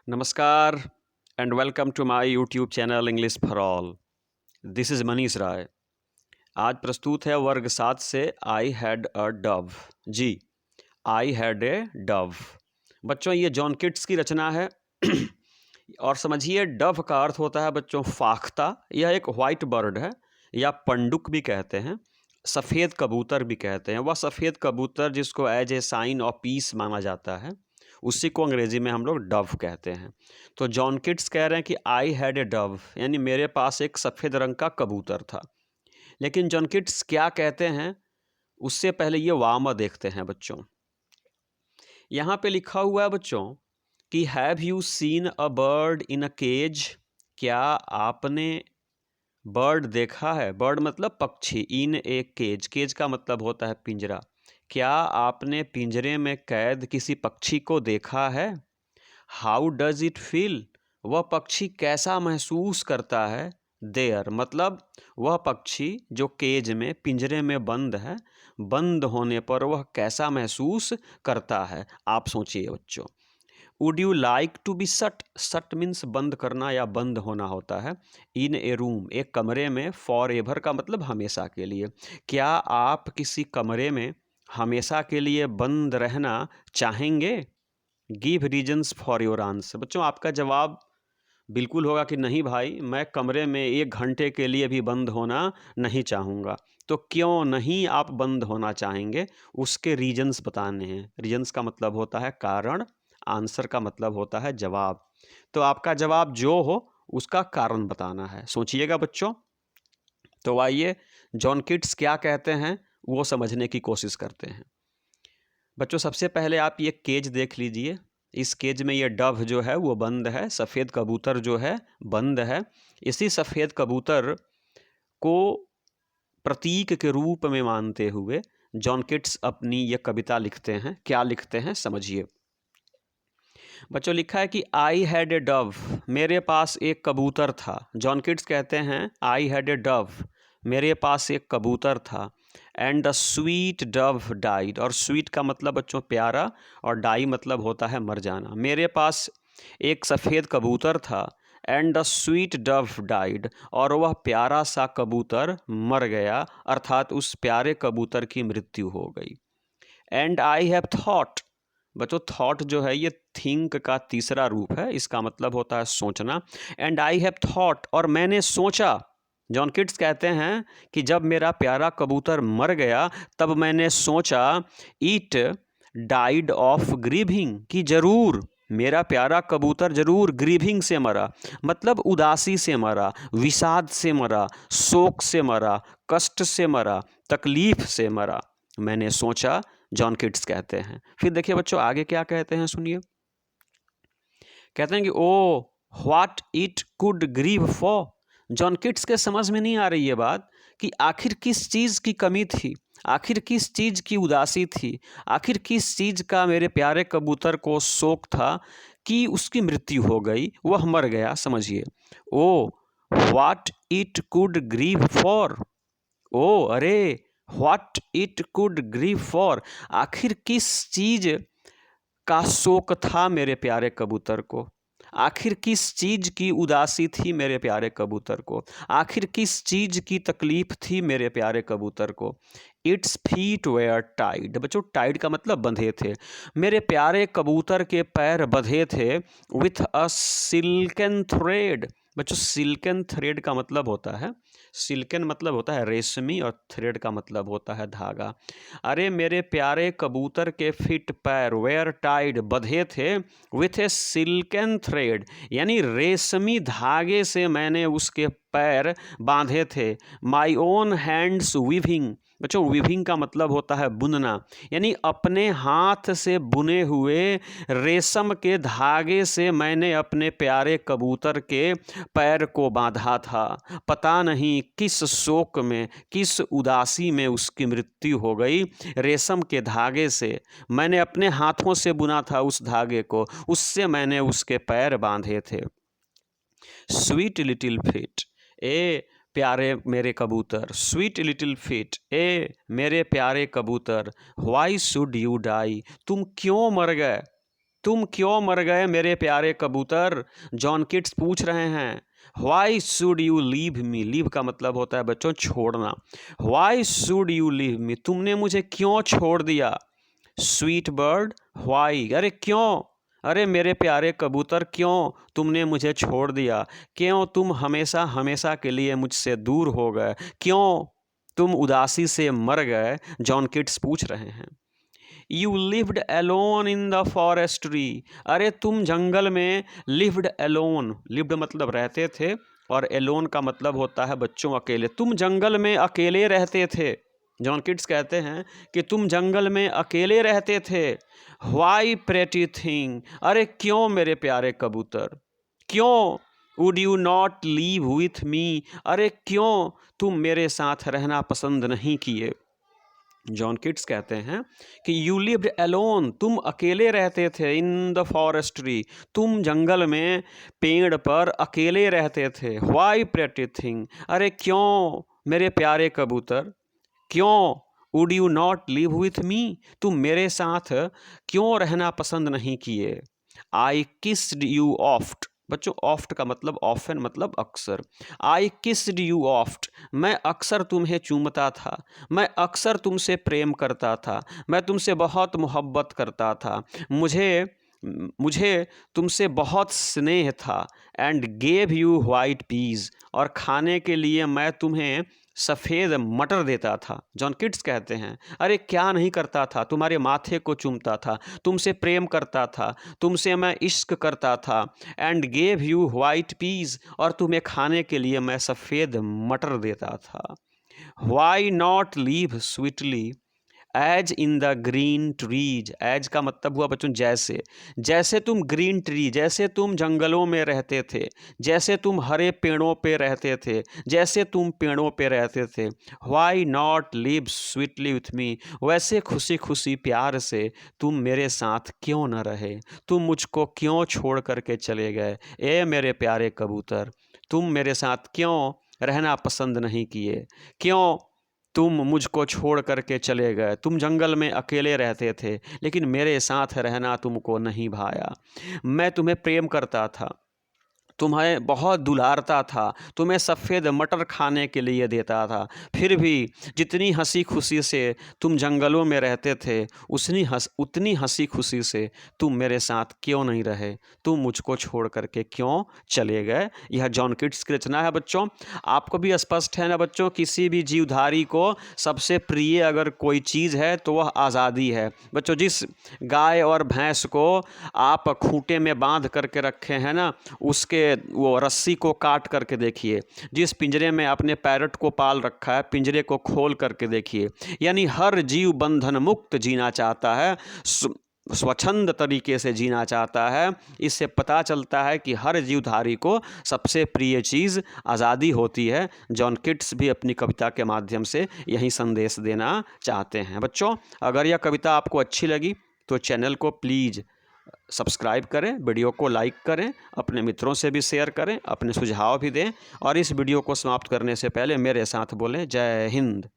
नमस्कार and welcome to my YouTube channel English for all. This is Manish Rai. आज प्रस्तुत है वर्ग 7 से आई हैड अ डव। जी, आई हैड ए डव। बच्चों, ये जॉन किट्स की रचना है और समझिए डव का अर्थ होता है बच्चों फाख्ता। यह एक वाइट बर्ड है या पंडुक भी कहते हैं, सफ़ेद कबूतर भी कहते हैं। वह सफ़ेद कबूतर जिसको as a sign of peace माना जाता है, उसी को अंग्रेज़ी में हम लोग डव कहते हैं। तो जॉन किट्स कह रहे हैं कि आई हैड ए डव, यानी मेरे पास एक सफ़ेद रंग का कबूतर था। लेकिन जॉन किट्स क्या कहते हैं उससे पहले ये वामा देखते हैं बच्चों। यहाँ पे लिखा हुआ है बच्चों कि have you seen a bird in a cage. क्या आपने बर्ड देखा है? बर्ड मतलब पक्षी। इन ए केज, केज का मतलब होता है पिंजरा। क्या आपने पिंजरे में कैद किसी पक्षी को देखा है? हाउ डज इट फील, वह पक्षी कैसा महसूस करता है? देयर मतलब वह पक्षी जो केज में पिंजरे में बंद है, बंद होने पर वह कैसा महसूस करता है। आप सोचिए बच्चों। Would you like to be shut, shut means बंद करना या बंद होना होता है। इन ए रूम, एक कमरे में। फॉर एवर का मतलब हमेशा के लिए। क्या आप किसी कमरे में हमेशा के लिए बंद रहना चाहेंगे? Give reasons for your answer. बच्चों, आपका जवाब बिल्कुल होगा कि नहीं भाई, मैं कमरे में 1 घंटे के लिए भी बंद होना नहीं चाहूँगा। तो क्यों नहीं आप बंद होना चाहेंगे, उसके रीजन्स बताने हैं। रीजन्स का मतलब होता है कारण, आंसर का मतलब होता है जवाब। तो आपका जवाब जो हो उसका कारण बताना है। सोचिएगा बच्चों। तो आइए जॉन किट्स क्या कहते हैं वो समझने की कोशिश करते हैं। बच्चों, सबसे पहले आप ये केज देख लीजिए। इस केज में ये डव जो है वो बंद है, सफ़ेद कबूतर जो है बंद है। इसी सफ़ेद कबूतर को प्रतीक के रूप में मानते हुए जॉन किट्स अपनी ये कविता लिखते हैं। क्या लिखते हैं समझिए बच्चों। लिखा है कि आई हैड ए डव, मेरे पास एक कबूतर था। जॉन किट्स कहते हैं आई हैड ए डव, मेरे पास एक कबूतर था। And the sweet Dove died, और स्वीट का मतलब बच्चों प्यारा, और डाई मतलब होता है मर जाना। मेरे पास एक सफ़ेद कबूतर था। And the sweet Dove died, और वह प्यारा सा कबूतर मर गया, अर्थात उस प्यारे कबूतर की मृत्यु हो गई। एंड आई हैव थॉट, बच्चों थॉट जो है ये थिंक का तीसरा रूप है, इसका मतलब होता है सोचना। एंड आई हैव थॉट, और मैंने सोचा। जॉन किट्स कहते हैं कि जब मेरा प्यारा कबूतर मर गया तब मैंने सोचा, इट डाइड ऑफ ग्रीविंग, कि जरूर मेरा प्यारा कबूतर जरूर ग्रीविंग से मरा, मतलब उदासी से मरा, विषाद से मरा, शोक से मरा, कष्ट से मरा, तकलीफ से मरा। मैंने सोचा, जॉन किट्स कहते हैं। फिर देखिए बच्चों आगे क्या कहते हैं, सुनिए। कहते हैं कि oh what it could grieve for. John Keats के समझ में नहीं आ रही ये बात कि आखिर किस चीज़ की कमी थी, आखिर किस चीज़ की उदासी थी, आखिर किस चीज़ का मेरे प्यारे कबूतर को शोक था कि उसकी मृत्यु हो गई, वह मर गया। समझिए, O what it could grieve for. O अरे, what it could grieve for, आखिर किस चीज़ का शोक था मेरे प्यारे कबूतर को, आखिर किस चीज़ की उदासी थी मेरे प्यारे कबूतर को, आखिर किस चीज़ की तकलीफ थी मेरे प्यारे कबूतर को। इट्स फीट वेयर टाइड, बच्चों टाइड का मतलब बंधे थे। मेरे प्यारे कबूतर के पैर बंधे थे विथ अ सिल्कन थ्रेड। बच्चों सिल्कन थ्रेड का मतलब होता है, सिल्कन मतलब होता है रेशमी, और थ्रेड का मतलब होता है धागा। अरे मेरे प्यारे कबूतर के फिट पैर वेयर टाइड बंधे थे विथ ए सिल्कन थ्रेड, यानी रेशमी धागे से मैंने उसके पैर बांधे थे। माई ओन हैंड्स वीविंग, बच्चों वीविंग का मतलब होता है बुनना, यानी अपने हाथ से बुने हुए रेशम के धागे से मैंने अपने प्यारे कबूतर के पैर को बांधा था। पता नहीं किस शोक में, किस उदासी में उसकी मृत्यु हो गई। रेशम के धागे से मैंने अपने हाथों से बुना था उस धागे को, उससे मैंने उसके पैर बांधे थे। स्वीट लिटिल फीट, ए प्यारे मेरे कबूतर, स्वीट लिटिल फीट, ए मेरे प्यारे कबूतर, व्हाई शुड यू डाई, तुम क्यों मर गए, तुम क्यों मर गए मेरे प्यारे कबूतर, जॉन किट्स पूछ रहे हैं। Why should you leave me? Leave का मतलब होता है बच्चों छोड़ना। Why should you leave me? तुमने मुझे क्यों छोड़ दिया। Sweet bird why? अरे क्यों, अरे मेरे प्यारे कबूतर क्यों तुमने मुझे छोड़ दिया, क्यों तुम हमेशा हमेशा के लिए मुझसे दूर हो गए, क्यों तुम उदासी से मर गए, जॉन किट्स पूछ रहे हैं। You lived alone in the forest tree, अरे तुम जंगल में लिव्ड एलोन, लिव्ड मतलब रहते थे और एलोन का मतलब होता है बच्चों अकेले, तुम जंगल में अकेले रहते थे। जॉन किट्स कहते हैं कि तुम जंगल में अकेले रहते थे। वाई प्रेटी थिंग, अरे क्यों मेरे प्यारे कबूतर, क्यों would you not leave with me, अरे क्यों तुम मेरे साथ रहना पसंद नहीं किए। जॉन किट्स कहते हैं कि यू लिव्ड एलोन, तुम अकेले रहते थे, इन द फॉरेस्ट ट्री, तुम जंगल में पेड़ पर अकेले रहते थे। वाई प्रेटी थिंग, अरे क्यों मेरे प्यारे कबूतर, क्यों would you not live with me, तुम मेरे साथ क्यों रहना पसंद नहीं किए। आई किस्ड यू ऑफ्ट, बच्चों ऑफ्ट का मतलब ऑफन मतलब अक्सर। आई किस्ड यू ऑफ्ट, मैं अक्सर तुम्हें चूमता था, मैं अक्सर तुमसे प्रेम करता था, मैं तुमसे बहुत मोहब्बत करता था, मुझे तुमसे बहुत स्नेह था। And gave you white peas, और खाने के लिए मैं तुम्हें सफ़ेद मटर देता था। जॉन किट्स कहते हैं अरे क्या नहीं करता था, तुम्हारे माथे को चूमता था, तुमसे प्रेम करता था, तुमसे मैं इश्क करता था। And gave you white peas, और तुम्हें खाने के लिए मैं सफ़ेद मटर देता था। Why not live sweetly as in the green trees, as का मतलब हुआ बच्चों जैसे, जैसे तुम ग्रीन ट्री, जैसे तुम जंगलों में रहते थे, जैसे तुम हरे पेड़ों पे रहते थे, जैसे तुम पेड़ों पे रहते थे। Why not live sweetly with me, वैसे खुशी खुशी प्यार से तुम मेरे साथ क्यों न रहे, तुम मुझको क्यों छोड़ करके चले गए। ए मेरे प्यारे कबूतर, तुम मेरे साथ क्यों रहना पसंद नहीं किए, क्यों तुम मुझको छोड़ करके चले गए। तुम जंगल में अकेले रहते थे, लेकिन मेरे साथ रहना तुमको नहीं भाया। मैं तुम्हें प्रेम करता था, तुम्हें बहुत दुलारता था, तुम्हें सफ़ेद मटर खाने के लिए देता था, फिर भी जितनी हंसी खुशी से तुम जंगलों में रहते थे, उतनी हंसी खुशी से तुम मेरे साथ क्यों नहीं रहे, तुम मुझको छोड़ करके क्यों चले गए। यह जॉन किट्स की रचना है बच्चों। आपको भी स्पष्ट है ना बच्चों, किसी भी जीवधारी को सबसे प्रिय अगर कोई चीज़ है तो वह आज़ादी है। बच्चों जिस गाय और भैंस को आप खूंटे में बांध करके रखे हैं ना, उसके वो रस्सी को काट करके देखिए, जिस पिंजरे में आपने पैरट को पाल रखा है, पिंजरे को खोल करके देखिए, यानी हर जीव बंधन मुक्त जीना चाहता है, स्वच्छंद तरीके से जीना चाहता है। इससे पता चलता है कि हर जीवधारी को सबसे प्रिय चीज़ आज़ादी होती है। जॉन किट्स भी अपनी कविता के माध्यम से यही संदेश देना चाहते हैं। बच्चों अगर यह कविता आपको अच्छी लगी तो चैनल को प्लीज़ सब्सक्राइब करें, वीडियो को लाइक करें, अपने मित्रों से भी शेयर करें, अपने सुझाव भी दें, और इस वीडियो को समाप्त करने से पहले मेरे साथ बोलें जय हिंद।